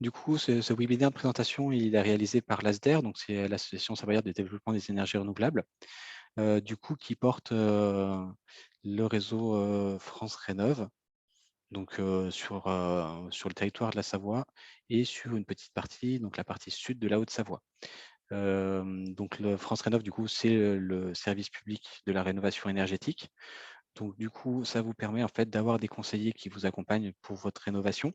Du coup, ce webinaire de présentation, il est réalisé par l'ASDER, donc c'est l'Association savoyarde de développement des énergies renouvelables, du coup, qui porte le réseau France Rénov', donc sur le territoire de la Savoie et sur une petite partie, donc la partie sud de la Haute-Savoie. Donc le France Rénov', du coup, c'est le service public de la rénovation énergétique. Donc du coup, ça vous permet en fait d'avoir des conseillers qui vous accompagnent pour votre rénovation.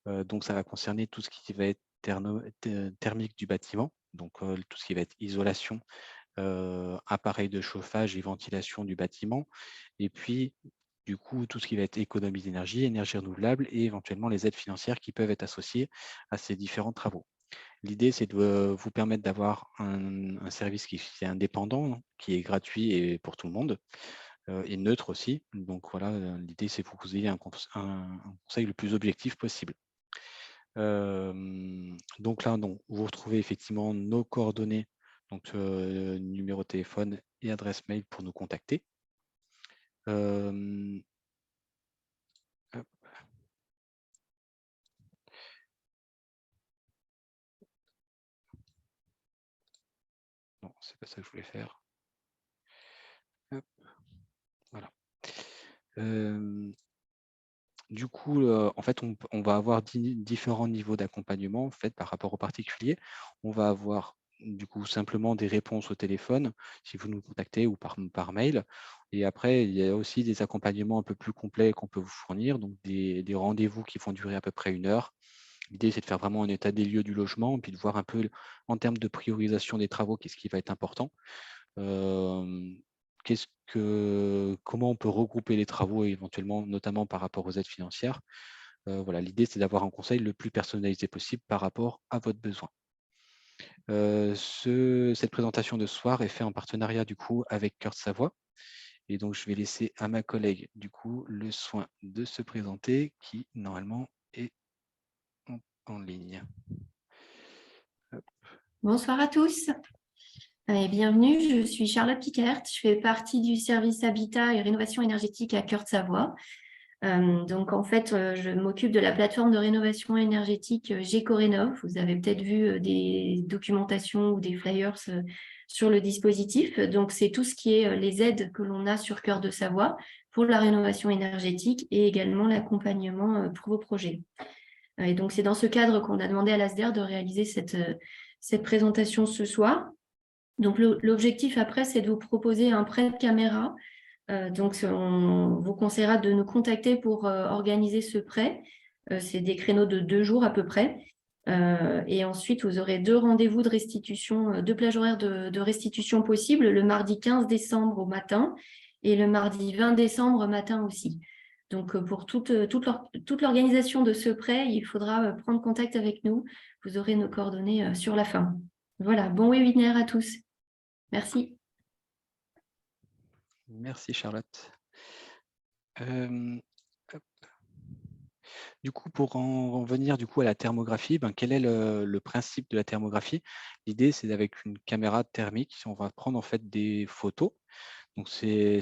Donc ça va concerner tout ce qui va être thermique du bâtiment, donc tout ce qui va être isolation, appareil de chauffage et ventilation du bâtiment, et puis du coup tout ce qui va être économie d'énergie, énergie renouvelable et éventuellement les aides financières qui peuvent être associées à ces différents travaux. L'idée, c'est de vous permettre d'avoir un service qui est indépendant, qui est gratuit et pour tout le monde, et neutre aussi. Donc voilà, l'idée, c'est que vous ayez un conseil le plus objectif possible. Donc là, donc, vous retrouvez effectivement nos coordonnées, donc numéro de téléphone et adresse mail pour nous contacter. Hop, non, c'est pas ça que je voulais faire. Hop, voilà. Du coup, en fait, on va avoir différents niveaux d'accompagnement en fait, par rapport aux particuliers. On va avoir du coup simplement des réponses au téléphone si vous nous contactez ou par mail. Et après, il y a aussi des accompagnements un peu plus complets qu'on peut vous fournir, donc des rendez-vous qui vont durer à peu près 1 heure. L'idée, c'est de faire vraiment un état des lieux du logement, puis de voir un peu en termes de priorisation des travaux, qu'est-ce qui va être important. Comment on peut regrouper les travaux éventuellement, notamment par rapport aux aides financières. Voilà, l'idée, c'est d'avoir un conseil le plus personnalisé possible par rapport à votre besoin. Cette présentation de ce soir est faite en partenariat du coup avec Cœur de Savoie. Et donc, je vais laisser à ma collègue du coup le soin de se présenter qui normalement est en ligne. Hop. Bonsoir à tous et bienvenue. Je suis Charlotte Piquert. Je fais partie du service Habitat et Rénovation énergétique à Cœur de Savoie. Donc, en fait, je m'occupe de la plateforme de rénovation énergétique GECORénov'. Vous avez peut-être vu des documentations ou des flyers sur le dispositif. Donc, c'est tout ce qui est les aides que l'on a sur Cœur de Savoie pour la rénovation énergétique et également l'accompagnement pour vos projets. Et donc, c'est dans ce cadre qu'on a demandé à l'ASDER de réaliser cette présentation ce soir. Donc, l'objectif après, c'est de vous proposer un prêt de caméra. Donc, on vous conseillera de nous contacter pour organiser ce prêt. C'est des créneaux de 2 jours à peu près. Et ensuite, vous aurez 2 rendez-vous de restitution, 2 plages horaires de restitution possibles, le mardi 15 décembre au matin et le mardi 20 décembre au matin aussi. Donc, pour toute l'organisation de ce prêt, il faudra prendre contact avec nous. Vous aurez nos coordonnées sur la fin. Voilà, bon webinaire à tous. Merci. Merci Charlotte. Hop. Du coup, pour en revenir du coup à la thermographie, quel est le principe de la thermographie? L'idée, c'est avec une caméra thermique, on va prendre en fait des photos. Donc ces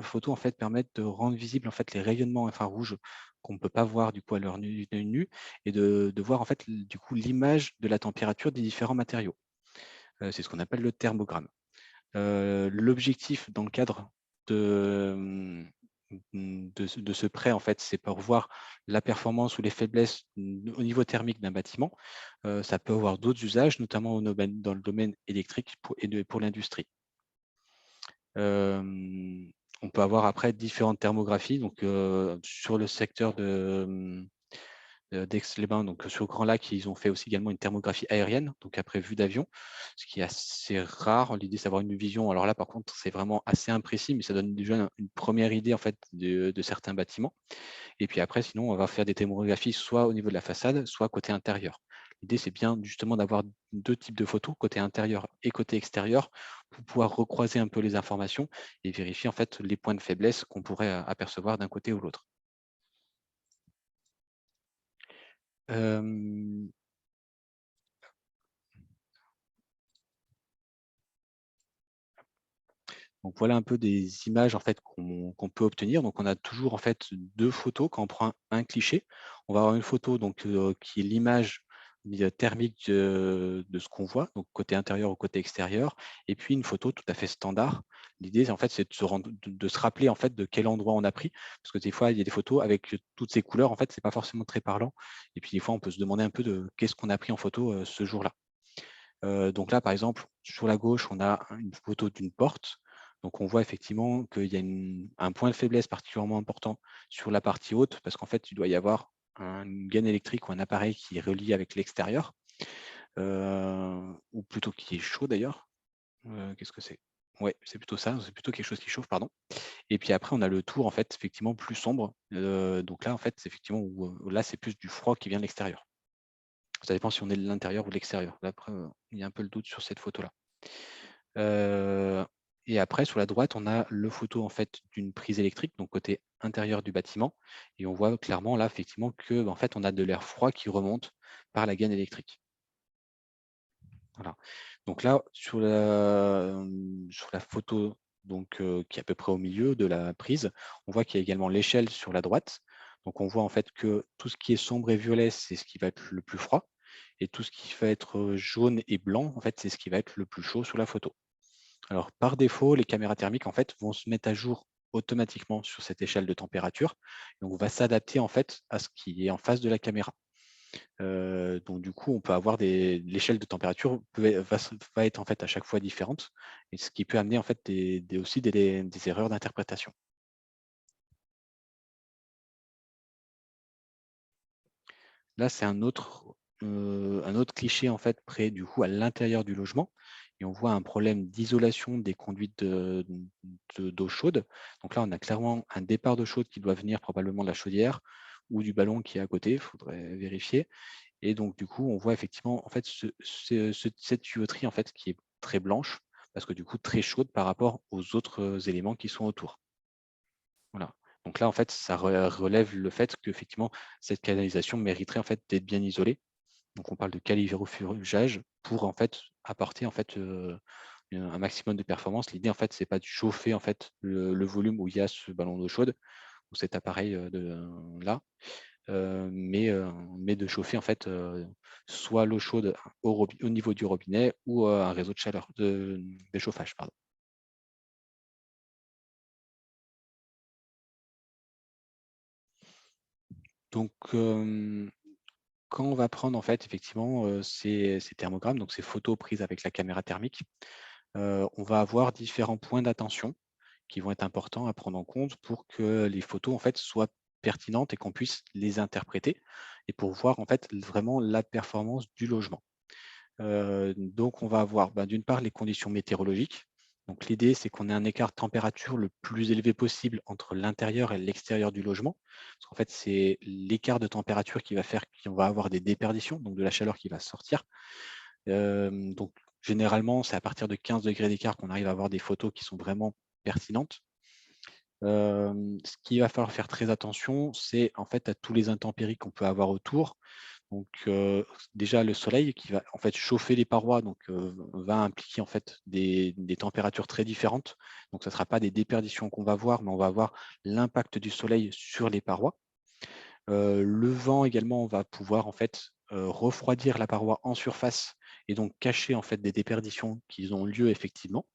photos en fait permettent de rendre visibles en fait les rayonnements infrarouges qu'on ne peut pas voir du coup à l'œil nu et de voir en fait du coup l'image de la température des différents matériaux. C'est ce qu'on appelle le thermogramme. L'objectif dans le cadre de, de ce prêt, en fait, c'est pour voir la performance ou les faiblesses au niveau thermique d'un bâtiment. Ça peut avoir d'autres usages, notamment dans le domaine électrique pour l'industrie. On peut avoir après différentes thermographies. Donc, sur le secteur d'Aix-les-Bains, donc sur Grand Lac, ils ont fait aussi également une thermographie aérienne, donc après vue d'avion, ce qui est assez rare. L'idée, c'est d'avoir une vision. Alors là, par contre, c'est vraiment assez imprécis, mais ça donne déjà une première idée en fait de certains bâtiments. Et puis après, sinon, on va faire des thermographies soit au niveau de la façade, soit côté intérieur. L'idée, c'est bien justement d'avoir 2 types de photos, côté intérieur et côté extérieur, pour pouvoir recroiser un peu les informations et vérifier en fait les points de faiblesse qu'on pourrait apercevoir d'un côté ou l'autre. Donc voilà un peu des images en fait qu'on peut obtenir. Donc on a toujours en fait 2 photos quand on prend un cliché. On va avoir une photo donc qui est l'image thermique de ce qu'on voit, donc côté intérieur ou côté extérieur, et puis une photo tout à fait standard. L'idée, en fait, c'est de se rappeler en fait de quel endroit on a pris, parce que des fois, il y a des photos avec toutes ces couleurs, en fait, c'est pas forcément très parlant. Et puis des fois, on peut se demander un peu de qu'est-ce qu'on a pris en photo ce jour-là. Donc là, par exemple, sur la gauche, on a une photo d'une porte. Donc on voit effectivement qu'il y a un point de faiblesse particulièrement important sur la partie haute, parce qu'en fait, il doit y avoir une gaine électrique ou un appareil qui est relié avec l'extérieur, ou plutôt qui est chaud d'ailleurs. Qu'est-ce que c'est? Ouais, c'est plutôt ça, c'est plutôt quelque chose qui chauffe, pardon. Et puis après, on a le tour en fait effectivement plus sombre. Donc là, en fait, c'est effectivement où là, c'est plus du froid qui vient de l'extérieur. Ça dépend si on est de l'intérieur ou de l'extérieur. Là, après, il y a un peu le doute sur cette photo-là. Et après, sur la droite, on a le photo en fait d'une prise électrique, donc côté intérieur du bâtiment. Et on voit clairement là, effectivement, que en fait, on a de l'air froid qui remonte par la gaine électrique. Voilà. Donc là, sur la photo donc, qui est à peu près au milieu de la prise, on voit qu'il y a également l'échelle sur la droite. Donc on voit en fait que tout ce qui est sombre et violet, c'est ce qui va être le plus froid. Et tout ce qui va être jaune et blanc, en fait, c'est ce qui va être le plus chaud sur la photo. Alors par défaut, les caméras thermiques en fait, vont se mettre à jour automatiquement sur cette échelle de température. Donc on va s'adapter en fait à ce qui est en face de la caméra. Donc du coup, on peut avoir l'échelle de température va être en fait à chaque fois différente, et ce qui peut amener en fait aussi des erreurs d'interprétation. Là, c'est un autre cliché en fait près du coup à l'intérieur du logement, et on voit un problème d'isolation des conduites d'eau chaude. Donc là, on a clairement un départ d'eau chaude qui doit venir probablement de la chaudière ou du ballon qui est à côté, il faudrait vérifier. Et donc, du coup, on voit effectivement en fait cette tuyauterie en fait qui est très blanche, parce que du coup très chaude par rapport aux autres éléments qui sont autour. Voilà. Donc là, en fait, ça relève le fait qu'effectivement, cette canalisation mériterait en fait d'être bien isolée. Donc on parle de califérofugage pour en fait apporter en fait un maximum de performance. L'idée en fait, c'est pas de chauffer en fait le volume où il y a ce ballon d'eau chaude ou cet appareil là, mais de chauffer en fait soit l'eau chaude au niveau du robinet ou un réseau de chaleur, de chauffage, pardon. Donc, quand on va prendre en fait effectivement ces thermogrammes, donc ces photos prises avec la caméra thermique, on va avoir différents points d'attention qui vont être importants à prendre en compte pour que les photos en fait soient pertinentes et qu'on puisse les interpréter, et pour voir en fait vraiment la performance du logement. Donc on va avoir d'une part les conditions météorologiques. Donc l'idée, c'est qu'on ait un écart de température le plus élevé possible entre l'intérieur et l'extérieur du logement. Parce qu'en fait, c'est l'écart de température qui va faire qu'on va avoir des déperditions, donc de la chaleur qui va sortir. Donc généralement, c'est à partir de 15 degrés d'écart qu'on arrive à avoir des photos qui sont vraiment pertinentes. Ce qu'il va falloir faire très attention, c'est en fait à tous les intempéries qu'on peut avoir autour. Donc, déjà le soleil qui va en fait chauffer les parois, donc va impliquer en fait des températures très différentes. Donc ça ne sera pas des déperditions qu'on va voir, mais on va avoir l'impact du soleil sur les parois. Le vent également va pouvoir en fait, refroidir la paroi en surface et donc cacher en fait des déperditions qui ont lieu effectivement.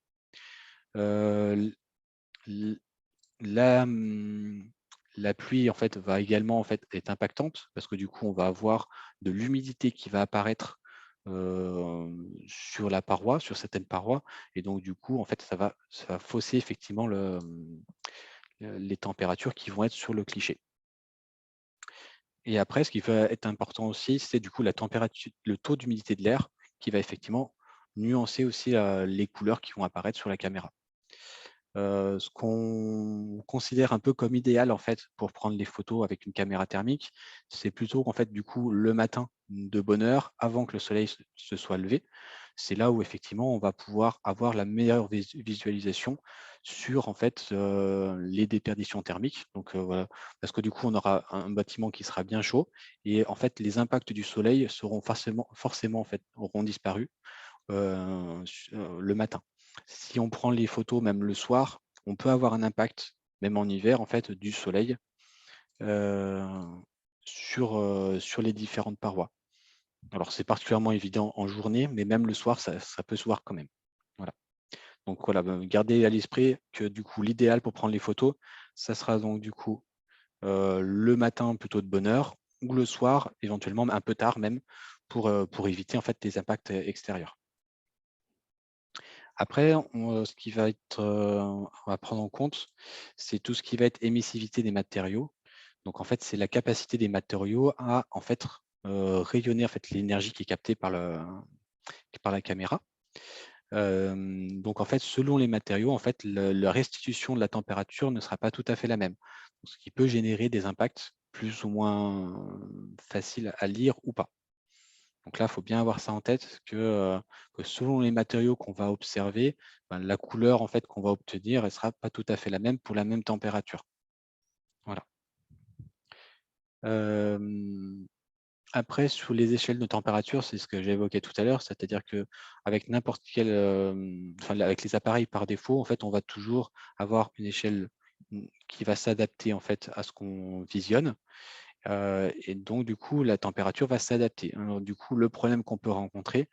L l la, la pluie en fait va également en fait être impactante, parce que du coup on va avoir de l'humidité qui va apparaître sur la paroi, sur certaines parois, et donc du coup en fait ça va fausser effectivement les températures qui vont être sur le cliché. Et après, ce qui va être important aussi, c'est du coup la température, le taux d'humidité de l'air qui va effectivement nuancer aussi les couleurs qui vont apparaître sur la caméra. Ce qu'on considère un peu comme idéal en fait pour prendre les photos avec une caméra thermique, c'est plutôt en fait du coup le matin de bonne heure avant que le soleil se soit levé. C'est là où effectivement on va pouvoir avoir la meilleure visualisation sur en fait les déperditions thermiques. Donc voilà, parce que du coup on aura un bâtiment qui sera bien chaud, et en fait les impacts du soleil seront forcément en fait auront disparu le matin. Si on prend les photos même le soir, on peut avoir un impact, même en hiver, en fait, du soleil heu, sur les différentes parois. Alors, c'est particulièrement évident en journée, mais même le soir, ça peut se voir quand même. Voilà. Donc voilà, gardez à l'esprit que du coup, l'idéal pour prendre les photos, ça sera donc du coup le matin plutôt de bonne heure ou le soir, éventuellement un peu tard même, pour éviter en fait des impacts extérieurs. Après, ce qui va être, on va prendre en compte, c'est tout ce qui va être émissivité des matériaux. Donc en fait, c'est la capacité des matériaux à en fait rayonner en fait l'énergie qui est captée par la caméra. Donc en fait, selon les matériaux, en fait, la restitution de la température ne sera pas tout à fait la même. Ce qui peut générer des impacts plus ou moins faciles à lire ou pas. Donc là, il faut bien avoir ça en tête que selon les matériaux qu'on va observer, ben, la couleur en fait qu'on va obtenir, elle sera pas tout à fait la même pour la même température. Voilà. Après, sur les échelles de température, c'est ce que j'ai évoqué tout à l'heure, c'est-à-dire qu'avec n'importe quel, enfin, avec les appareils par défaut, en fait, on va toujours avoir une échelle qui va s'adapter en fait à ce qu'on visionne. Et donc, du coup, la température va s'adapter. Alors, du coup, le problème qu'on peut rencontrer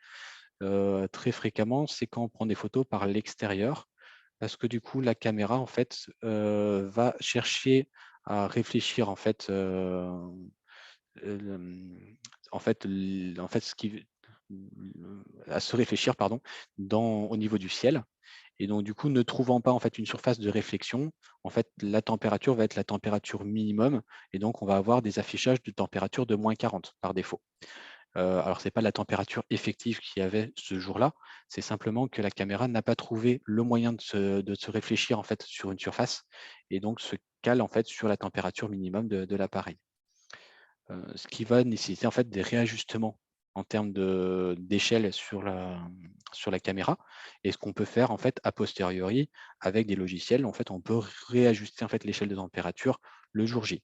très fréquemment, c'est quand on prend des photos par l'extérieur, parce que du coup, la caméra, en fait, va chercher à réfléchir en fait ce qui à se réfléchir pardon, au niveau du ciel et donc du coup, ne trouvant pas en fait une surface de réflexion, en fait, la température va être la température minimum et donc on va avoir des affichages de température de -40 par défaut. Alors c'est pas la température effective qu'il y avait ce jour-là, c'est simplement que la caméra n'a pas trouvé le moyen de se réfléchir en fait sur une surface et donc se cale en fait sur la température minimum de l'appareil. Ce qui va nécessiter en fait des réajustements en termes d'échelle sur la caméra et ce qu'on peut faire en fait a posteriori avec des logiciels, en fait, on peut réajuster en fait l'échelle de température le jour J.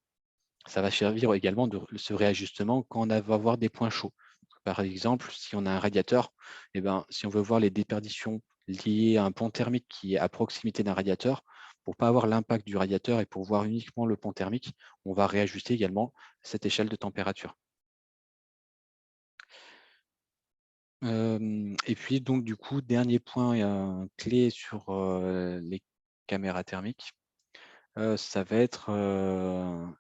Ça va servir également de ce réajustement quand va avoir des points chauds. Par exemple, si on a un radiateur, eh ben, si on veut voir les déperditions liées à un pont thermique qui est à proximité d'un radiateur, pour ne pas avoir l'impact du radiateur et pour voir uniquement le pont thermique, on va réajuster également cette échelle de température. Et puis donc du coup, dernier point clé sur les caméras thermiques, ça va être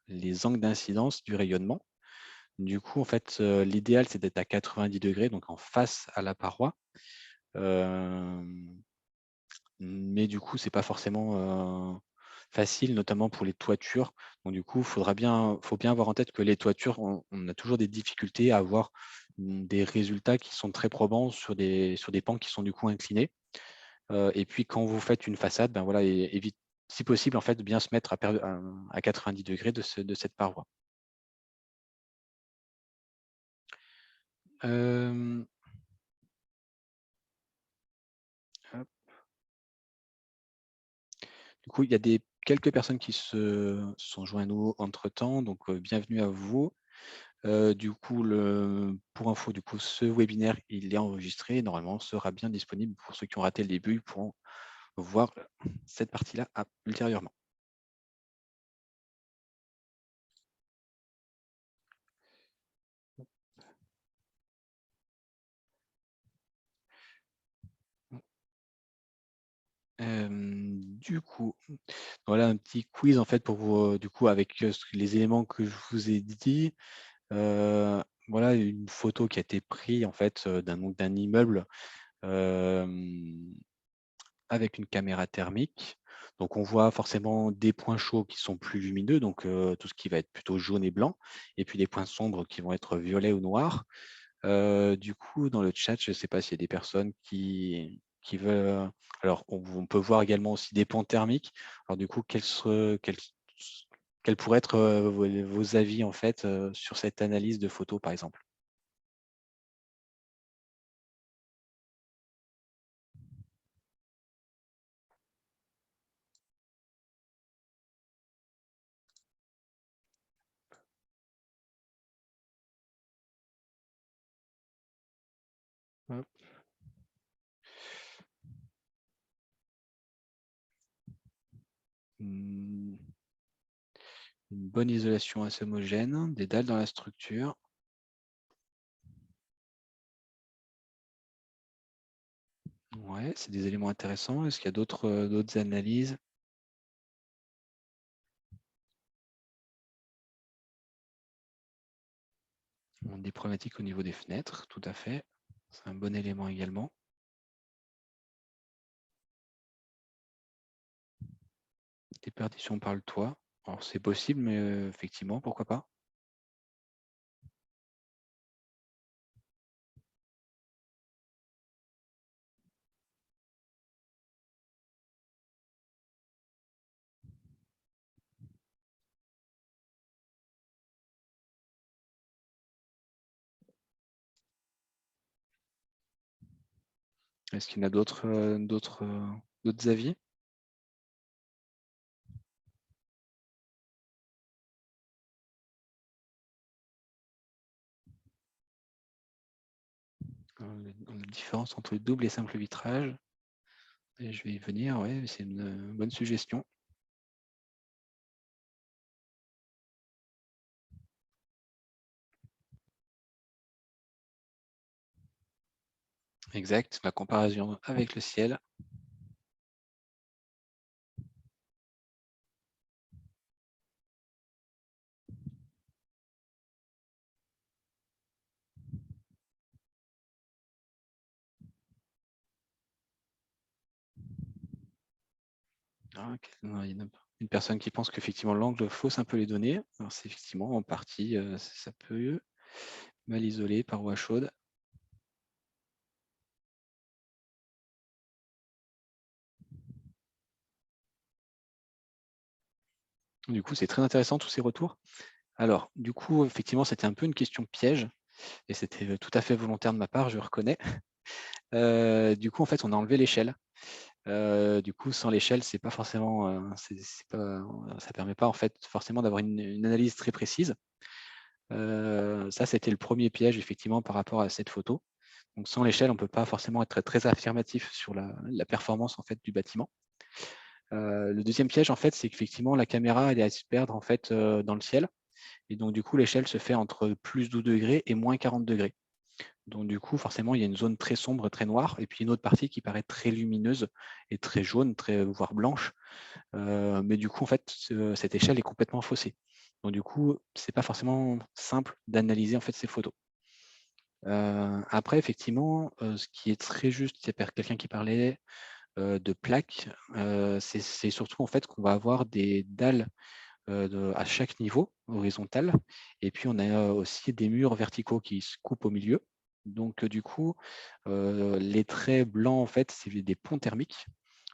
les angles d'incidence du rayonnement. Du coup, en fait, l'idéal, c'est d'être à 90°, donc en face à la paroi. Hem, mais du coup, c'est pas forcément facile, notamment pour les toitures. Donc du coup, faut bien avoir en tête que les toitures, on a toujours des difficultés à avoir, des résultats qui sont très probants sur des pans qui sont du coup inclinés. Et puis quand vous faites une façade, ben voilà, évite si possible, en fait, de bien se mettre à 90° de cette paroi. Hem, hop. Du coup, il y a quelques personnes qui se sont joints à nous entre-temps, donc bienvenue à vous. Du coup, pour info, du coup, ce webinaire, il est enregistré. Normalement, sera bien disponible pour ceux qui ont raté le début, ils pourront voir cette partie-là ultérieurement. Du coup, voilà un petit quiz en fait pour vous, du coup, avec les éléments que je vous ai dit. Voilà une photo qui a été prise en fait d'un immeuble. hem, Avec une caméra thermique. Donc on voit forcément des points chauds qui sont plus lumineux, donc tout ce qui va être plutôt jaune et blanc et puis des points sombres qui vont être violets ou noirs. Du coup, dans le chat, je ne sais pas s'il y a des personnes qui veulent, alors on peut voir également aussi des ponts thermiques. Alors du coup, quels pourraient être, vos avis en fait, sur cette analyse de photos, par exemple? Hop. Mmh, une bonne isolation assez homogène, des dalles dans la structure. Ouais, c'est des éléments intéressants. Est-ce qu'il y a d'autres analyses? Des problématiques au niveau des fenêtres, tout à fait. C'est un bon élément également. Déperdition par le toit. Alors c'est possible, mais effectivement, pourquoi pas? Est-ce qu'il y en a d'autres avis? La différence entre le double et simple vitrage. Et je vais y venir, ouais, c'est une bonne suggestion. Exact, la comparaison avec le ciel. Ah, ok. Non, il y en a une personne qui pense qu'effectivement l'angle fausse un peu les données. Alors c'est effectivement en partie, ça peut mal isoler, paroi chaude. Du coup, c'est très intéressant tous ces retours. Alors, du coup, effectivement, c'était un peu une question piège et c'était tout à fait volontaire de ma part, je reconnais. Du coup, en fait, on a enlevé l'échelle. Du coup, sans l'échelle, c'est pas forcément, ça permet pas en fait forcément d'avoir une analyse très précise. Ça, c'était le premier piège effectivement par rapport à cette photo. Donc, sans l'échelle, on peut pas forcément être très affirmatif sur la performance en fait du bâtiment. Le deuxième piège, en fait, c'est qu'effectivement la caméra elle est à se perdre en fait dans le ciel. Et donc, du coup, l'échelle se fait entre plus 12 degrés et moins 40 degrés. Donc, du coup, forcément, il y a une zone très sombre, très noire, et puis une autre partie qui paraît très lumineuse et très jaune, voire blanche. Mais du coup, en fait, cette échelle est complètement faussée. Donc, du coup, c'est pas forcément simple d'analyser en fait ces photos. Après, effectivement, ce qui est très juste, c'est quelqu'un qui parlait de plaques. C'est surtout en fait qu'on va avoir des dalles à chaque niveau horizontal. Et puis, on a aussi des murs verticaux qui se coupent au milieu. Donc, du coup, les traits blancs, en fait, c'est des ponts thermiques.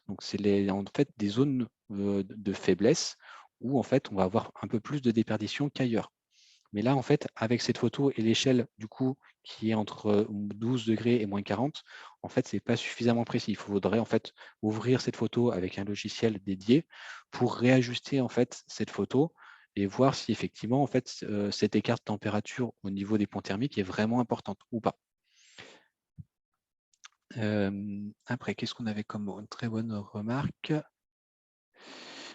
Donc, c'est en fait des zones de faiblesse où, en fait, on va avoir un peu plus de déperdition qu'ailleurs. Mais là, en fait, avec cette photo et l'échelle, du coup, qui est entre 12 degrés et moins 40, en fait, c'est pas suffisamment précis. Il faudrait, en fait, ouvrir cette photo avec un logiciel dédié pour réajuster, en fait, cette photo et voir si effectivement, en fait, cet écart de température au niveau des ponts thermiques est vraiment important ou pas. Après, qu'est-ce qu'on avait comme très bonne remarque?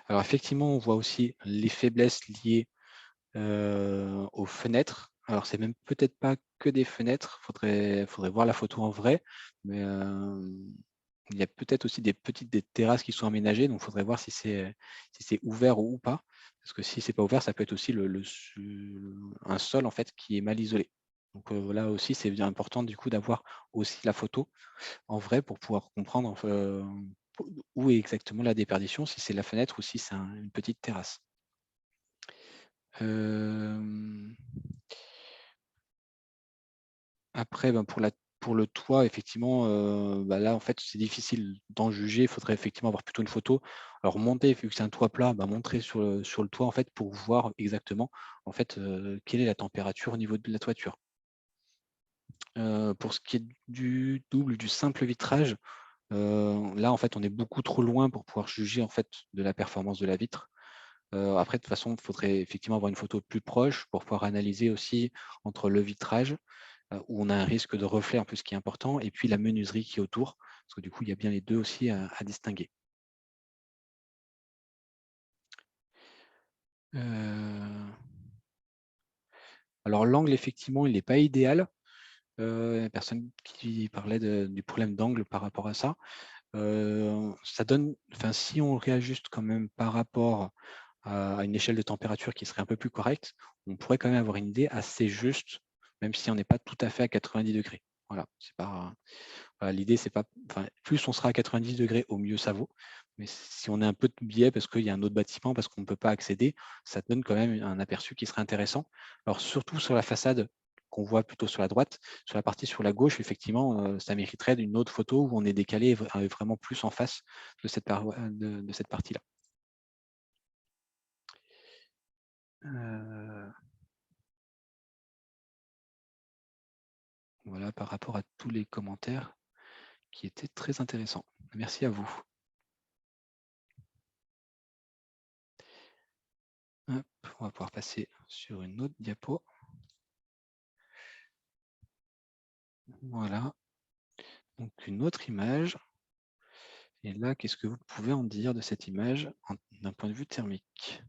Alors, effectivement, on voit aussi les faiblesses liées aux fenêtres. Alors, c'est même peut-être pas que des fenêtres, faudrait voir la photo en vrai, mais il y a peut-être aussi des terrasses qui sont aménagées, donc il faudrait voir si c'est ouvert ou pas. Parce que si c'est pas ouvert, ça peut être aussi un sol en fait qui est mal isolé. Donc là aussi, c'est bien important du coup d'avoir aussi la photo en vrai pour pouvoir comprendre où est exactement la déperdition, si c'est la fenêtre ou si c'est une petite terrasse. Hem, Après, ben, pour le toit, effectivement, bah, là, en fait, c'est difficile d'en juger. Il faudrait effectivement avoir plutôt une photo. Alors monter, vu que c'est un toit plat, bah, montrer sur le toit, en fait, pour voir exactement, en fait, quelle est la température au niveau de la toiture. Pour ce qui est du double, du simple vitrage, là, en fait, on est beaucoup trop loin pour pouvoir juger, en fait, de la performance de la vitre. Après, de toute façon, il faudrait effectivement avoir une photo plus proche pour pouvoir analyser aussi entre le vitrage, où on a un risque de reflet un peu, ce qui est important, et puis la menuiserie qui est autour, parce que du coup, il y a bien les 2 aussi à distinguer. Heu, alors l'angle, effectivement, il n'est pas idéal. Une personne qui parlait du problème d'angle par rapport à ça. Ça donne, enfin, si on réajuste quand même par rapport à une échelle de température qui serait un peu plus correcte, on pourrait quand même avoir une idée assez juste, même si on n'est pas tout à fait à 90 degrés. Voilà, c'est pas, voilà, l'idée, c'est pas, enfin, plus on sera à 90 degrés, au mieux ça vaut. Mais si on a un peu de biais parce qu'il y a un autre bâtiment, parce qu'on ne peut pas accéder, ça donne quand même un aperçu qui serait intéressant. Alors surtout sur la façade qu'on voit plutôt sur la droite, sur la partie sur la gauche, effectivement, ça mériterait d'une autre photo où on est décalé vraiment plus en face de cette, de cette partie-là. Voilà, par rapport à tous les commentaires qui étaient très intéressants. Merci à vous. Hop, on va pouvoir passer sur une autre diapo. Voilà. Donc une autre image. Et là, qu'est-ce que vous pouvez en dire de cette image d'un point de vue thermique?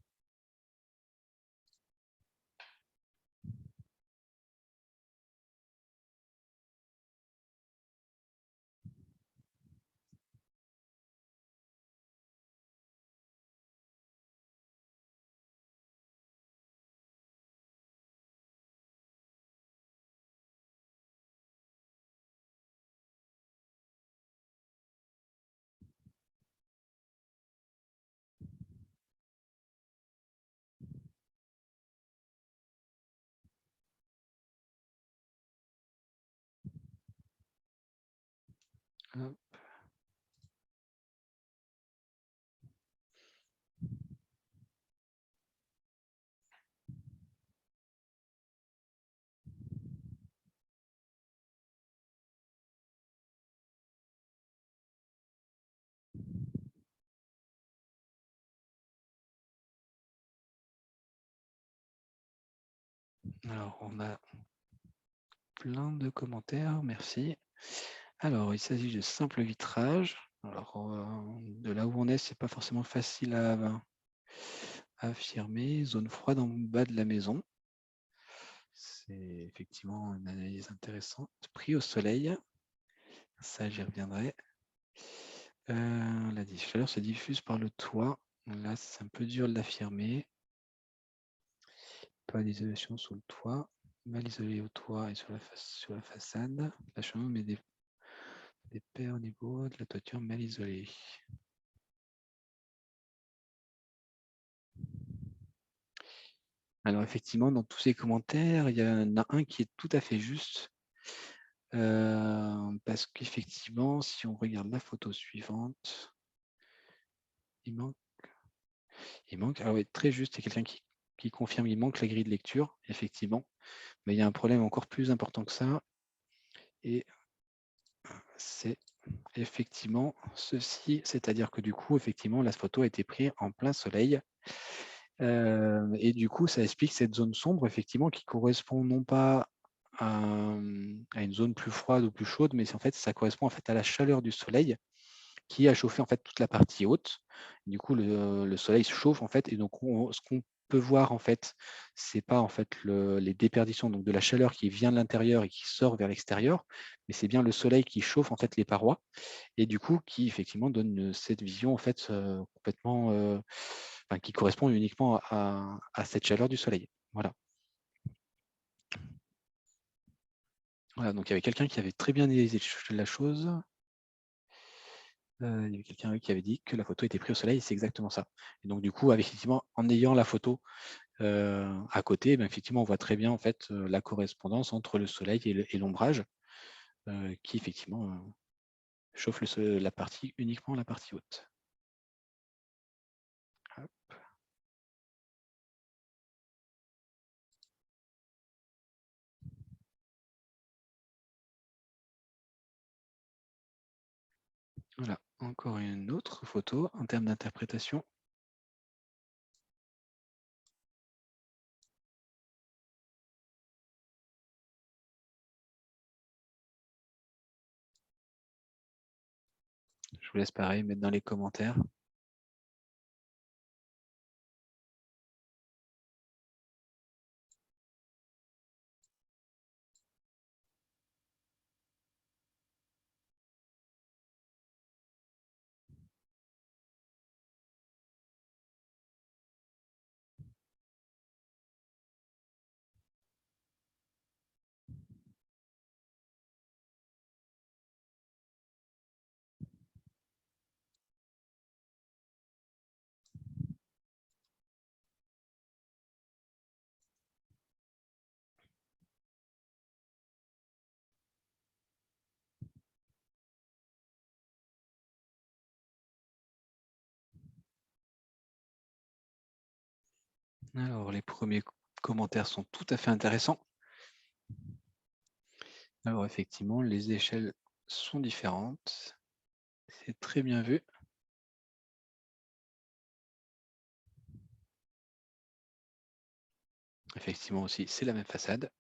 Hop. Alors, on a plein de commentaires, merci. Alors, il s'agit de simple vitrage. Alors, de là où on est, c'est pas forcément facile à affirmer. Zone froide en bas de la maison. C'est effectivement une analyse intéressante. Pris au soleil, ça j'y reviendrai. La chaleur se diffuse par le toit. Là, c'est un peu dur de l'affirmer. Pas d'isolation sous le toit. Mal isolé au toit et sur la façade. La chambre met des paires au niveau de la toiture mal isolée. Alors effectivement, dans tous ces commentaires, il y en a un qui est tout à fait juste. Parce qu'effectivement, si on regarde la photo suivante, il manque, ah ouais, très juste, il y a quelqu'un qui confirme, il manque la grille de lecture, effectivement, mais il y a un problème encore plus important que ça, et c'est effectivement ceci, c'est-à-dire que du coup, effectivement, la photo a été prise en plein soleil, et du coup, ça explique cette zone sombre, effectivement, qui correspond non pas à une zone plus froide ou plus chaude, mais en fait, ça correspond en fait à la chaleur du soleil qui a chauffé en fait toute la partie haute. Du coup, le soleil se chauffe en fait, et donc ce qu'on peut voir en fait, c'est pas en fait les déperditions donc de la chaleur qui vient de l'intérieur et qui sort vers l'extérieur, mais c'est bien le soleil qui chauffe en fait les parois et du coup qui effectivement donne cette vision en fait complètement, enfin, qui correspond uniquement à cette chaleur du soleil. Voilà. Voilà, donc il y avait quelqu'un qui avait très bien analysé la chose. Il y avait quelqu'un qui avait dit que la photo était prise au soleil, c'est exactement ça. Et donc du coup, effectivement, en ayant la photo à côté, ben, effectivement, on voit très bien en fait la correspondance entre le soleil et l'ombrage, qui effectivement chauffe la partie uniquement la partie haute. Hop. Voilà, encore une autre photo en termes d'interprétation. Je vous laisse pareil mettre dans les commentaires. Alors, les premiers commentaires sont tout à fait intéressants. Alors, effectivement, les échelles sont différentes. C'est très bien vu. Effectivement aussi, c'est la même façade.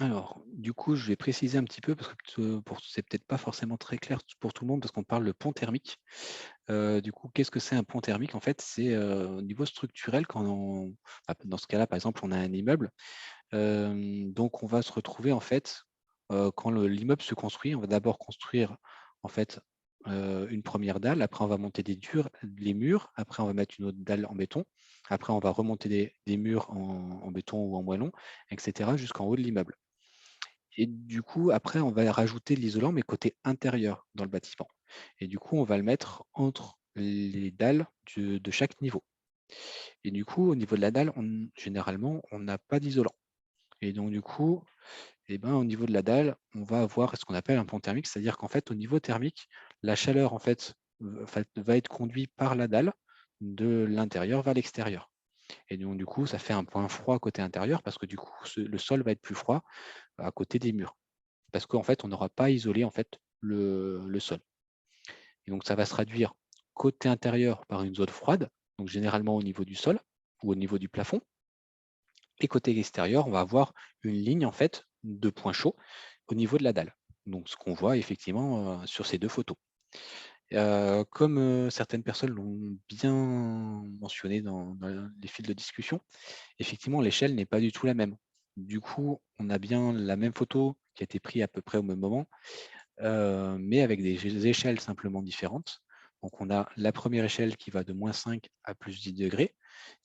Alors, du coup, je vais préciser un petit peu parce que c'est peut-être pas forcément très clair pour tout le monde parce qu'on parle de pont thermique. Du coup, qu'est-ce que c'est un pont thermique? En fait, c'est au niveau structurel, dans ce cas-là, par exemple, on a un immeuble. Donc, on va se retrouver, en fait, quand l'immeuble se construit, on va d'abord construire, en fait, une première dalle. Après, on va monter les murs. Après, on va mettre une autre dalle en béton. Après, on va remonter des murs en béton ou en moellon, etc., jusqu'en haut de l'immeuble. Et du coup, après, on va rajouter de l'isolant, mais côté intérieur dans le bâtiment. Et du coup, on va le mettre entre les dalles de chaque niveau. Et du coup, au niveau de la dalle, généralement, on n'a pas d'isolant. Et donc, du coup, au niveau de la dalle, on va avoir ce qu'on appelle un pont thermique, c'est-à-dire qu'en fait, au niveau thermique, la chaleur en fait, va être conduite par la dalle de l'intérieur vers l'extérieur. Et donc, du coup, ça fait un point froid côté intérieur parce que du coup, le sol va être plus froid à côté des murs. Parce qu'en fait, on n'aura pas isolé en fait, le sol. Et donc, ça va se traduire côté intérieur par une zone froide, donc généralement au niveau du sol ou au niveau du plafond. Et côté extérieur, on va avoir une ligne en fait de points chauds au niveau de la dalle. Donc, ce qu'on voit effectivement sur ces deux photos. Comme certaines personnes l'ont bien mentionné dans les fils de discussion, effectivement, l'échelle n'est pas du tout la même. Du coup, on a bien la même photo qui a été prise à peu près au même moment, mais avec des échelles simplement différentes. Donc, on a la première échelle qui va de -5 à +10 degrés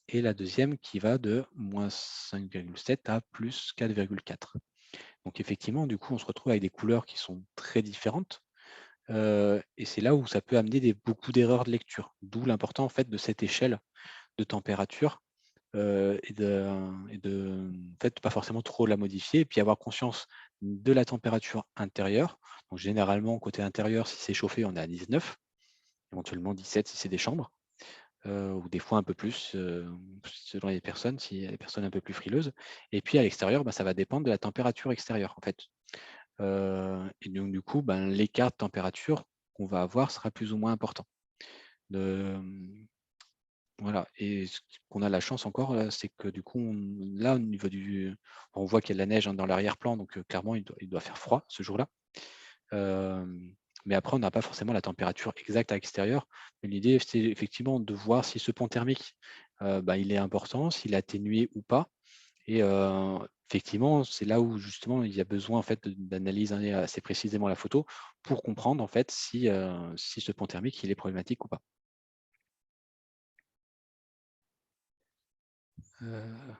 et la deuxième qui va de -5,7 à +4,4. Donc, effectivement, du coup, on se retrouve avec des couleurs qui sont très différentes. Et c'est là où ça peut amener beaucoup d'erreurs de lecture, d'où l'important en fait de cette échelle de température et de en fait, pas forcément trop la modifier et puis avoir conscience de la température intérieure. Donc généralement, côté intérieur, si c'est chauffé, on est à 19, éventuellement 17 si c'est des chambres, ou des fois un peu plus, selon les personnes, s'il y a des personnes un peu plus frileuses. Et puis à l'extérieur, ça va dépendre de la température extérieure en fait. Et donc du coup, l'écart de température qu'on va avoir sera plus ou moins important. De, voilà, et ce qu'on a la chance encore, c'est que du coup, là, au niveau on voit qu'il y a de la neige, hein, dans l'arrière-plan, donc clairement, il doit faire froid ce jour-là. Mais après, on n'a pas forcément la température exacte à l'extérieur. Mais l'idée, c'est effectivement de voir si ce pont thermique, il est important, s'il est atténué ou pas. Et effectivement, c'est là où justement il y a besoin en fait d'analyser assez précisément la photo pour comprendre en fait si ce pont thermique il est problématique ou pas. Heu,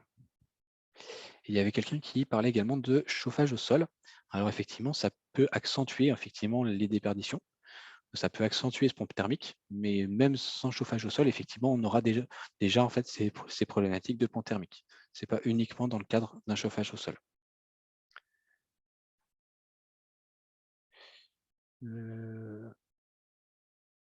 il y avait quelqu'un qui parlait également de chauffage au sol. Alors effectivement, ça peut accentuer effectivement les déperditions. Ça peut accentuer ce pont thermique, mais même sans chauffage au sol, effectivement, on aura déjà en fait ces problématiques de pont thermique. C'est pas uniquement dans le cadre d'un chauffage au sol. Heu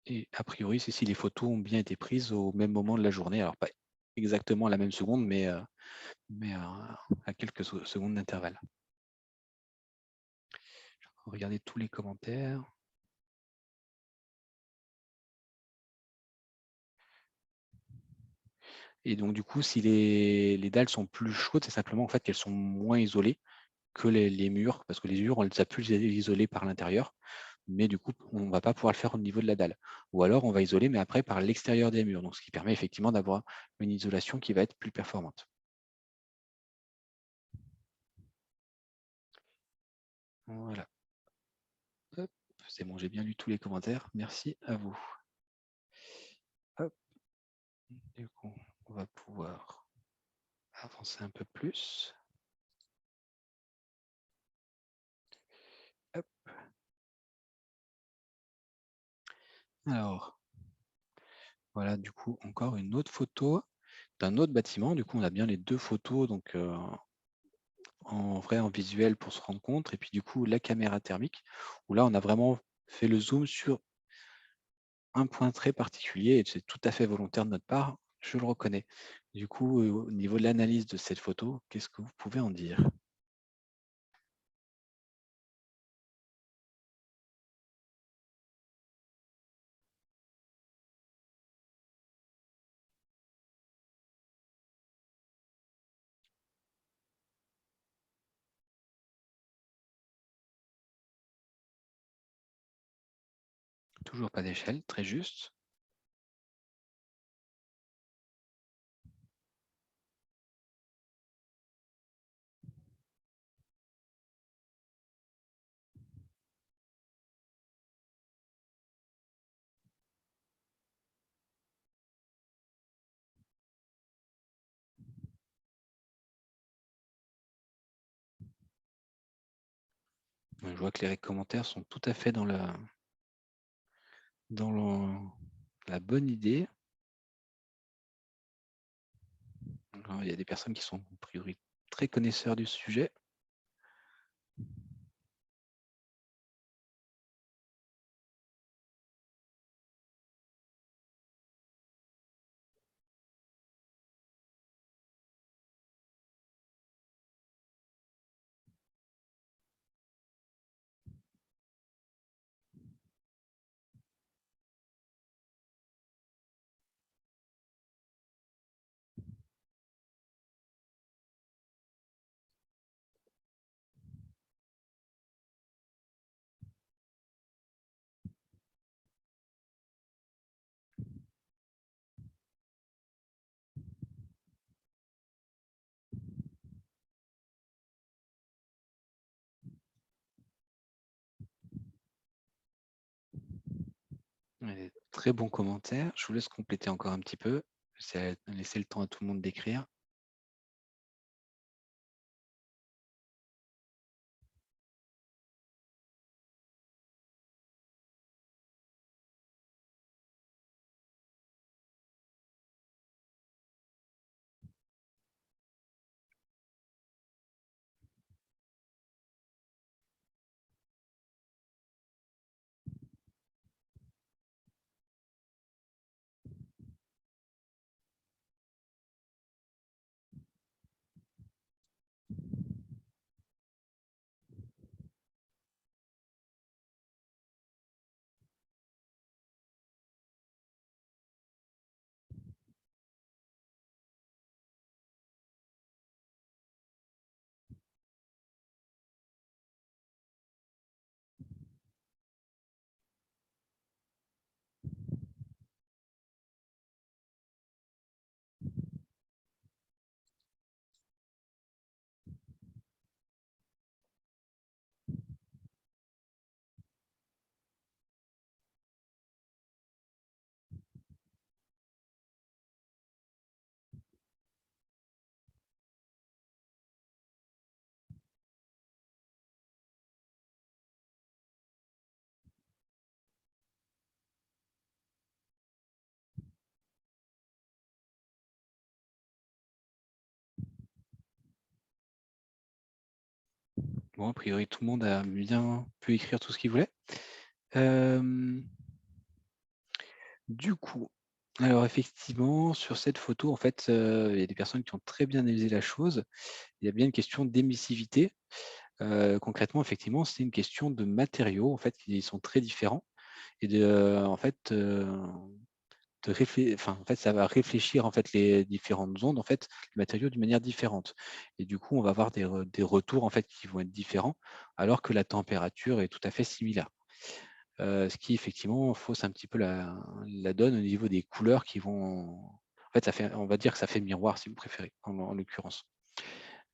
Et a priori, c'est si les photos ont bien été prises au même moment de la journée. Alors pas exactement à la même seconde, mais à quelques secondes d'intervalle. Regardez tous les commentaires. Et donc du coup, si les dalles sont plus chaudes, c'est simplement en fait qu'elles sont moins isolées que les murs, parce que les murs, on les a plus isolés par l'intérieur. mais du coup, on ne va pas pouvoir le faire au niveau de la dalle. Ou alors, on va isoler, mais après par l'extérieur des murs, donc ce qui permet effectivement d'avoir une isolation qui va être plus performante. Voilà. Hop, c'est bon, j'ai bien lu tous les commentaires. Merci à vous. Hop. Du coup, on va pouvoir avancer un peu plus. Hop. Alors, voilà, du coup, encore une autre photo d'un autre bâtiment. Du coup, on a bien les deux photos, donc en vrai, en visuel pour se rendre compte. Et puis, du coup, la caméra thermique, où là, on a vraiment fait le zoom sur un point très particulier, et c'est tout à fait volontaire de notre part, je le reconnais. Du coup, au niveau de l'analyse de cette photo, qu'est-ce que vous pouvez en dire? Toujours pas d'échelle, très juste. Je vois que les commentaires sont tout à fait dans la bonne idée. Alors, il y a des personnes qui sont a priori très connaisseurs du sujet. Très bons commentaires. Je vous laisse compléter encore un petit peu. C'est laisser le temps à tout le monde d'écrire. Bon, a priori, tout le monde a bien pu écrire tout ce qu'il voulait. Du coup, alors effectivement, sur cette photo, en fait, il y a des personnes qui ont très bien analysé la chose. Il y a bien une question d'émissivité. Concrètement, effectivement, c'est une question de matériaux, en fait, qui sont très différents et en fait, en fait, ça va réfléchir, en fait, les différentes ondes, en fait, les matériaux d'une manière différente et du coup, on va avoir des retours, en fait, qui vont être différents alors que la température est tout à fait similaire. ce qui effectivement fausse un petit peu la donne au niveau des couleurs qui vont en fait, on va dire que ça fait miroir si vous préférez, en l'occurrence.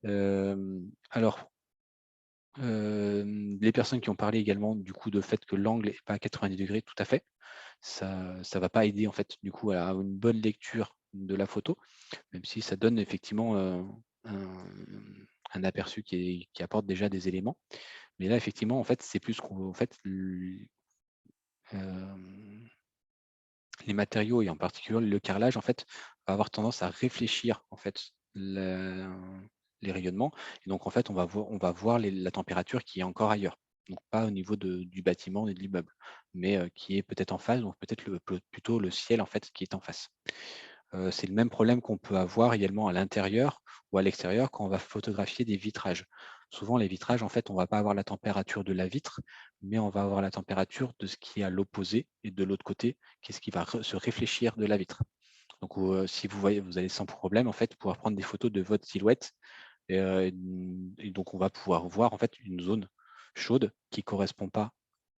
Alors, les personnes qui ont parlé également du coup de fait que l'angle est pas à 90°, tout à fait. Ça va pas aider en fait du coup à une bonne lecture de la photo, même si ça donne effectivement, un aperçu qui apporte déjà des éléments. Mais là effectivement, en fait, c'est plus qu'on en fait, hem, les matériaux et en particulier le carrelage en fait, va avoir tendance à réfléchir en fait les rayonnements et donc en fait, on va voir la température qui est encore ailleurs. Donc pas au niveau du bâtiment et de l'immeuble, mais qui est peut-être en face, donc peut-être plutôt le ciel en fait qui est en face. C'est le même problème qu'on peut avoir également à l'intérieur ou à l'extérieur quand on va photographier des vitrages. Souvent, les vitrages, en fait, on ne va pas avoir la température de la vitre, mais on va avoir la température de ce qui est à l'opposé et de l'autre côté, qu'est-ce qui va se réfléchir de la vitre. Donc, si vous voyez, vous allez sans problème, en fait, pouvoir prendre des photos de votre silhouette. Et donc, on va pouvoir voir, en fait, une zone chaude qui ne correspond pas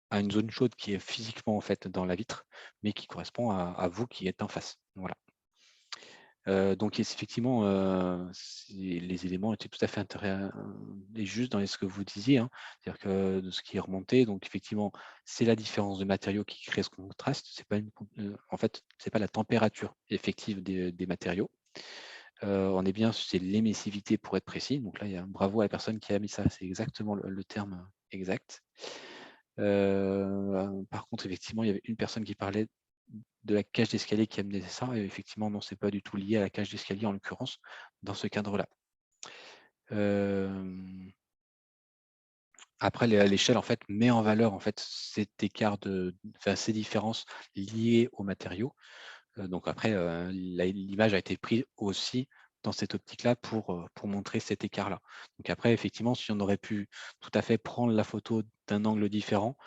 à une zone chaude qui est physiquement, en fait, dans la vitre, mais qui correspond à vous qui êtes en face. Voilà. Donc effectivement, les éléments étaient tout à fait et justes dans ce que vous disiez, hein. C'est-à-dire que de ce qui est remonté, donc effectivement, c'est la différence de matériaux qui crée ce contraste. C'est pas en fait, c'est pas la température effective des matériaux. On est bien, c'est l'émissivité pour être précis. Donc là, il y a un bravo à la personne qui a mis ça, c'est exactement le terme exact. Par contre, effectivement, il y avait une personne qui parlait de la cage d'escalier qui amenait ça et effectivement, non, c'est pas du tout lié à la cage d'escalier en l'occurrence, dans ce cadre-là. Après l'échelle en fait met en valeur en fait cet écart ces différences liées aux matériaux. Donc après, l'image a été prise aussi dans cette optique-là pour montrer cet écart-là. Donc après, effectivement, si on aurait pu tout à fait prendre la photo d'un angle différent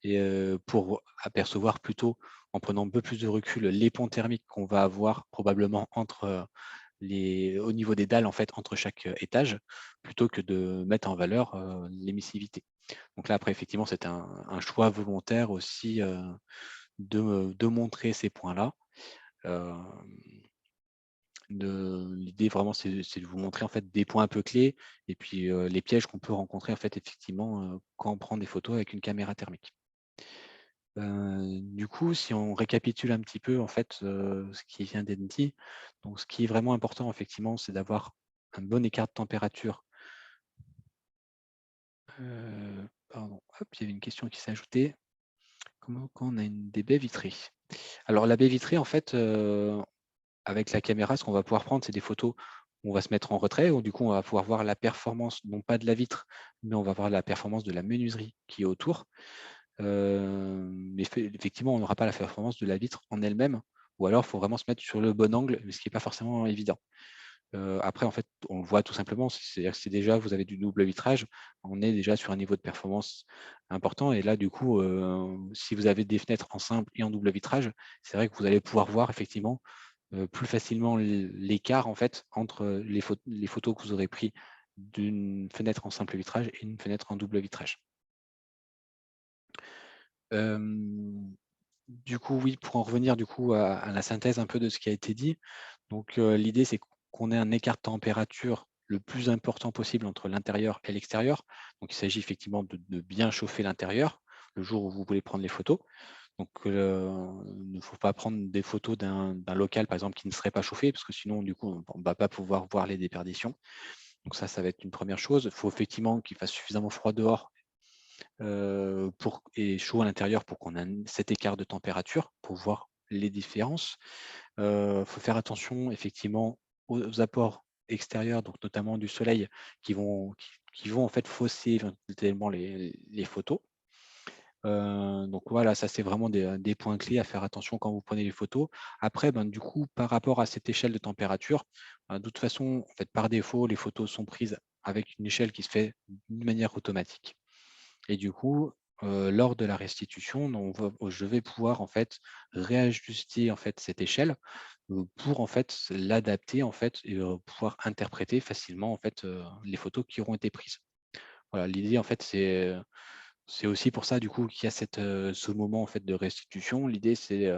et pour apercevoir plutôt, en prenant un peu plus de recul, les ponts thermiques qu'on va avoir probablement au niveau des dalles, en fait, entre chaque étage, plutôt que de mettre en valeur l'émissivité. Donc là, après, effectivement, c'est un choix volontaire aussi de montrer ces points-là. L'idée vraiment, c'est de vous montrer en fait des points un peu clés et puis les pièges qu'on peut rencontrer en fait effectivement quand on prend des photos avec une caméra thermique. Du coup, si on récapitule un petit peu en fait ce qui vient d'être dit, donc ce qui est vraiment important effectivement, c'est d'avoir un bon écart de température. Pardon, hop, il y avait une question qui s'est ajoutée. Comment quand on a des baies vitrées? Alors la baie vitrée en fait, avec la caméra, ce qu'on va pouvoir prendre, c'est des photos où on va se mettre en retrait, où du coup, on va pouvoir voir la performance, non pas de la vitre, mais on va voir la performance de la menuiserie qui est autour. Mais effectivement, on n'aura pas la performance de la vitre en elle-même, ou alors il faut vraiment se mettre sur le bon angle, mais ce qui n'est pas forcément évident. Après, en fait, on le voit tout simplement, c'est-à-dire que si déjà vous avez du double vitrage, on est déjà sur un niveau de performance important. Et là, du coup, si vous avez des fenêtres en simple et en double vitrage, c'est vrai que vous allez pouvoir voir effectivement plus facilement l'écart en fait entre les photos que vous aurez pris d'une fenêtre en simple vitrage et une fenêtre en double vitrage. Du coup, oui, pour en revenir du coup à la synthèse un peu de ce qui a été dit, donc l'idée c'est qu'on ait un écart de température le plus important possible entre l'intérieur et l'extérieur. Donc il s'agit effectivement de bien chauffer l'intérieur le jour où vous voulez prendre les photos. Donc il ne faut pas prendre des photos d'un local par exemple qui ne serait pas chauffé parce que sinon du coup on ne va pas pouvoir voir les déperditions. Donc ça va être une première chose. Il faut effectivement qu'il fasse suffisamment froid dehors et chaud à l'intérieur pour qu'on ait cet écart de température pour voir les différences. Faut faire attention effectivement aux apports extérieurs, donc notamment du soleil qui vont en fait fausser éventuellement les photos. Donc voilà, ça c'est vraiment des points clés à faire attention quand vous prenez les photos. Après, ben, du coup, par rapport à cette échelle de température, de toute façon, en fait, par défaut, les photos sont prises avec une échelle qui se fait d'une manière automatique. Et du coup, lors de la restitution, je vais pouvoir en fait réajuster en fait cette échelle pour en fait l'adapter en fait et pouvoir interpréter facilement en fait les photos qui auront été prises. Voilà, l'idée en fait c'est c'est aussi pour ça, du coup, qu'il y a ce moment en fait, de restitution. L'idée, c'est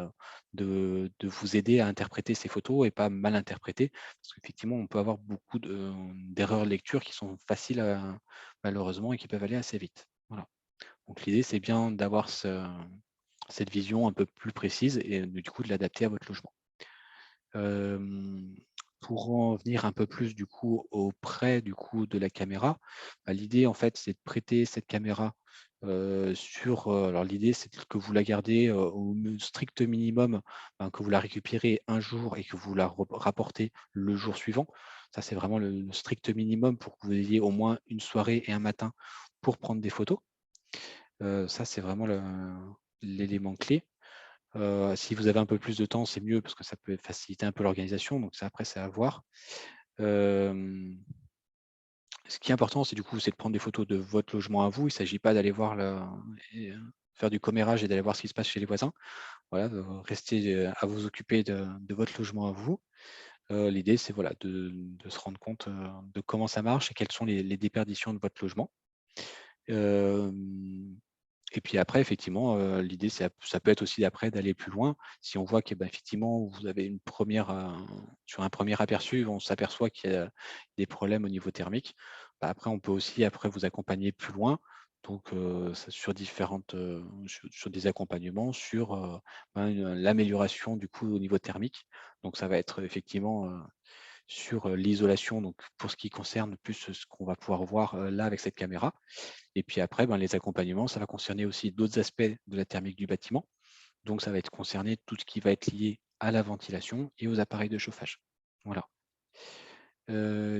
de vous aider à interpréter ces photos et pas mal interpréter. Parce qu'effectivement, on peut avoir beaucoup d'erreurs de lecture qui sont faciles, malheureusement, et qui peuvent aller assez vite. Voilà. Donc l'idée, c'est bien d'avoir cette vision un peu plus précise et du coup de l'adapter à votre logement. Pour en venir un peu plus du coup auprès du coup de la caméra, l'idée en fait c'est de prêter cette caméra alors l'idée c'est que vous la gardez au strict minimum, que vous la récupérez un jour et que vous la rapportez le jour suivant. Ça c'est vraiment le strict minimum pour que vous ayez au moins une soirée et un matin pour prendre des photos. Ça c'est vraiment l'élément clé. Si vous avez un peu plus de temps, c'est mieux parce que ça peut faciliter un peu l'organisation, donc ça après c'est à voir. Hem, Ce qui est important, c'est du coup, c'est de prendre des photos de votre logement à vous. Il ne s'agit pas d'aller voir faire du commérage et d'aller voir ce qui se passe chez les voisins. Voilà, rester, à vous occuper de votre logement à vous. L'idée, c'est voilà, de se rendre compte, de comment ça marche et quelles sont les déperditions de votre logement. Hem Et puis après, effectivement, l'idée, ça peut être aussi après d'aller plus loin. Si on voit que, bah, effectivement, vous avez sur un premier aperçu, on s'aperçoit qu'il y a des problèmes au niveau thermique, bah, après on peut aussi après vous accompagner plus loin. Donc, ça sur sur des accompagnements sur, l'amélioration du coup au niveau thermique. Donc ça va être effectivement, sur, l'isolation, donc pour ce qui concerne plus ce qu'on va pouvoir voir, là avec cette caméra. Et puis après, ben, les accompagnements, ça va concerner aussi d'autres aspects de la thermique du bâtiment. Donc, ça va être concerné tout ce qui va être lié à la ventilation et aux appareils de chauffage. Voilà.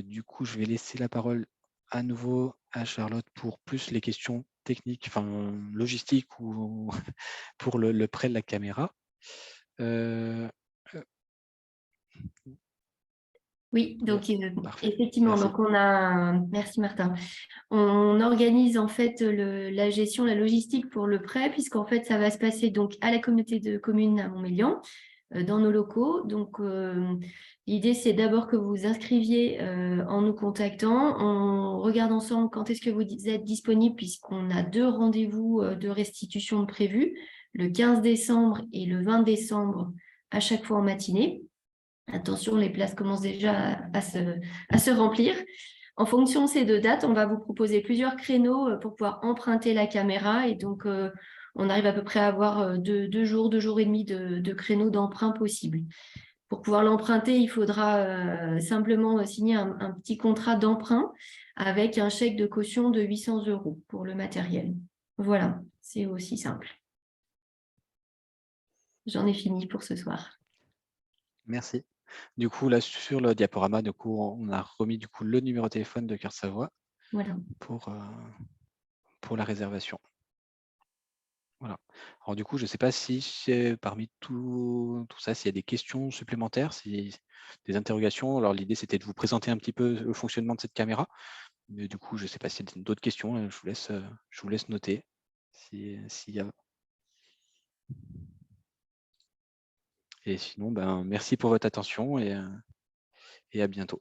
Du coup, je vais laisser la parole à nouveau à Charlotte pour plus les questions techniques, enfin logistiques ou pour le prêt de la caméra. Euh, euh, Oui, bon, donc parfait. effectivement, Merci. donc merci Martin. On organise en fait la gestion, la logistique pour le prêt, puisqu'en fait ça va se passer donc à la communauté de communes à Montmélian, dans nos locaux. Donc l'idée c'est d'abord que vous vous inscriviez en nous contactant. On regarde ensemble quand est-ce que vous êtes disponible, puisqu'on a 2 rendez-vous de restitution prévus, le 15 décembre et le 20 décembre, à chaque fois en matinée. Attention, les places commencent déjà à se remplir. En fonction de ces 2 dates, on va vous proposer plusieurs créneaux pour pouvoir emprunter la caméra. Et donc, on arrive à peu près à avoir 2 jours et demi de créneaux d'emprunt possibles. Pour pouvoir l'emprunter, il faudra simplement signer un petit contrat d'emprunt avec un chèque de caution de 800 € pour le matériel. Voilà, c'est aussi simple. J'en ai fini pour ce soir. Merci. Du coup, là, sur le diaporama, du coup, on a remis du coup le numéro de téléphone de Cœur Savoie Voilà. pour la réservation. Voilà. Alors du coup, je ne sais pas si parmi tout ça, s'il y a des questions supplémentaires, des interrogations. Alors l'idée, c'était de vous présenter un petit peu le fonctionnement de cette caméra. Mais du coup, je ne sais pas s'il y a d'autres questions. Je vous laisse noter s'il y a. Et sinon, ben, merci pour votre attention et à bientôt.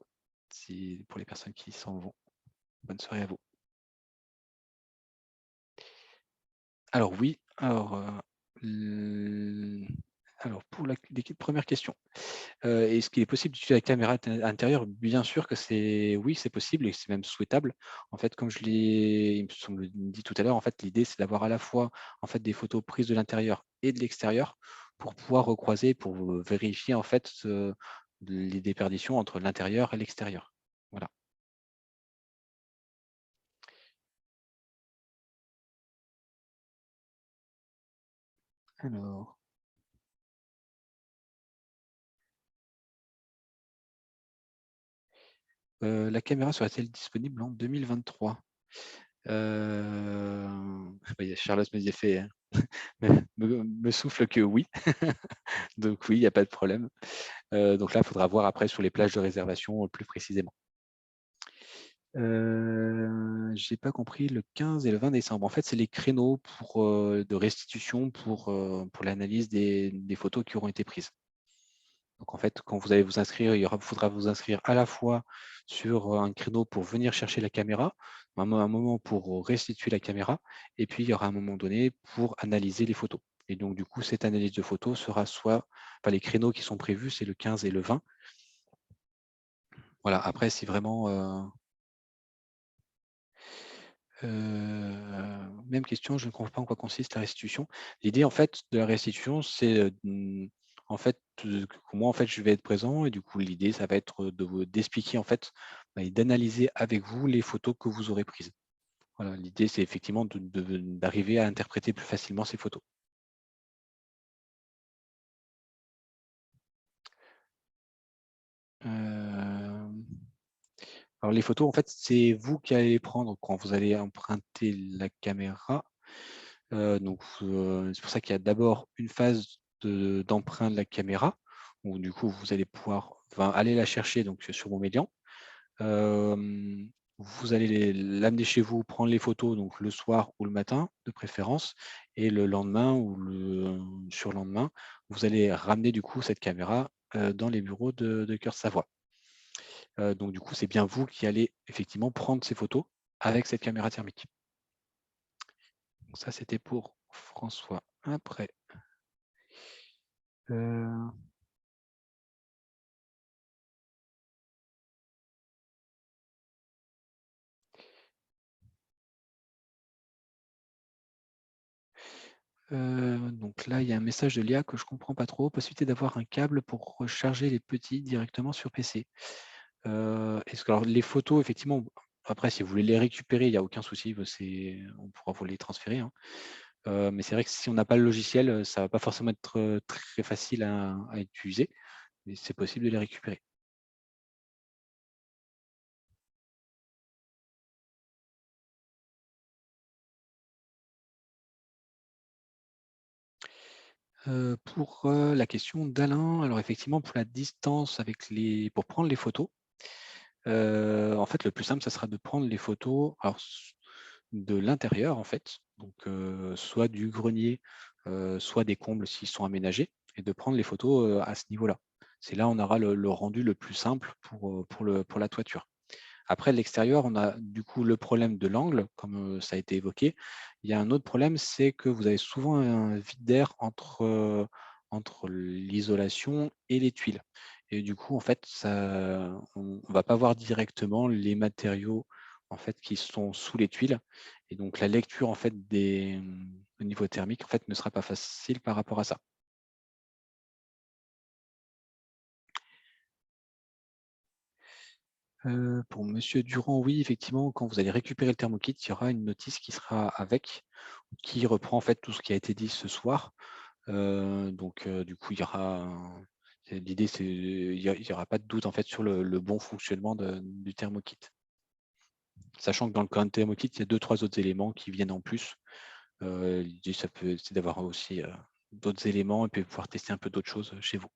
Pour les personnes qui s'en vont. Bonne soirée à vous. Alors oui, alors pour les premières questions. Est-ce qu'il est possible d'utiliser la caméra à l'intérieur? Bien sûr que oui, c'est possible et c'est même souhaitable. En fait, comme il me semble dit tout à l'heure, en fait, l'idée, c'est d'avoir à la fois, en fait, des photos prises de l'intérieur et de l'extérieur pour pouvoir recroiser, pour vérifier, en fait, les déperditions entre l'intérieur et l'extérieur. Voilà. Alors, la caméra sera-t-elle disponible en 2023? Oui, Charlotte me souffle que oui. Donc oui, il n'y a pas de problème. Donc là, il faudra voir après sur les plages de réservation plus précisément. J'ai pas compris le 15 et le 20 décembre. En fait, c'est les créneaux de restitution pour l'analyse des photos qui auront été prises. Donc en fait, quand vous allez vous inscrire, faudra vous inscrire à la fois sur un créneau pour venir chercher la caméra, un moment pour restituer la caméra, et puis il y aura un moment donné pour analyser les photos. Et donc du coup, cette analyse de photos sera enfin, les créneaux qui sont prévus, c'est le 15 et le 20. Voilà, après, si vraiment même question, je ne comprends pas en quoi consiste la restitution. L'idée, en fait, de la restitution, c'est, en fait, que moi, en fait, je vais être présent et du coup, l'idée, ça va être d'expliquer, en fait, et d'analyser avec vous les photos que vous aurez prises. Voilà, l'idée, c'est effectivement d'arriver à interpréter plus facilement ces photos. Hem, alors les photos, en fait, c'est vous qui allez les prendre quand vous allez emprunter la caméra. C'est pour ça qu'il y a d'abord une phase d'emprunt de la caméra, où du coup, vous allez pouvoir aller la chercher donc sur Montmélian. Vous allez l'amener chez vous, prendre les photos donc le soir ou le matin de préférence, et le lendemain ou le surlendemain, vous allez ramener du coup cette caméra, dans les bureaux de Cœur Savoie. Donc du coup, c'est bien vous qui allez effectivement prendre ces photos avec cette caméra thermique. Donc ça, c'était pour François. Après, heu donc là, il y a un message de Léa que je comprends pas trop. Possibilité d'avoir un câble pour recharger les petits directement sur PC. Est-ce que alors les photos, effectivement, après si vous voulez les récupérer, il y a aucun souci, on pourra vous les transférer, hein. Mais c'est vrai que si on n'a pas le logiciel, ça va pas forcément être, très facile à utiliser, mais c'est possible de les récupérer. Pour, la question d'Alain, alors effectivement pour la distance pour prendre les photos, en fait, le plus simple, ça sera de prendre les photos, alors de l'intérieur en fait, donc soit du grenier, soit des combles s'ils sont aménagés, et de prendre les photos, à ce niveau-là. C'est là on aura le rendu le plus simple pour la toiture. Après l'extérieur, on a du coup le problème de l'angle, comme, ça a été évoqué. Il y a un autre problème, c'est que vous avez souvent un vide d'air entre l'isolation et les tuiles, et du coup, en fait, on va pas voir directement les matériaux, en fait, qui sont sous les tuiles, et donc la lecture, en fait, au niveau thermique, en fait, ne sera pas facile par rapport à ça. Pour monsieur Durand, oui, effectivement, quand vous allez récupérer le thermokit, il y aura une notice qui sera avec, qui reprend, en fait, tout ce qui a été dit ce soir. Du coup, il y aura l'idée, c'est il y aura pas de doute, en fait, sur le bon fonctionnement du thermokit. Sachant que dans le current thermokit, il y a 2-3 autres éléments qui viennent en plus. L'idée, c'est d'avoir aussi, d'autres éléments et puis pouvoir tester un peu d'autres choses, chez vous.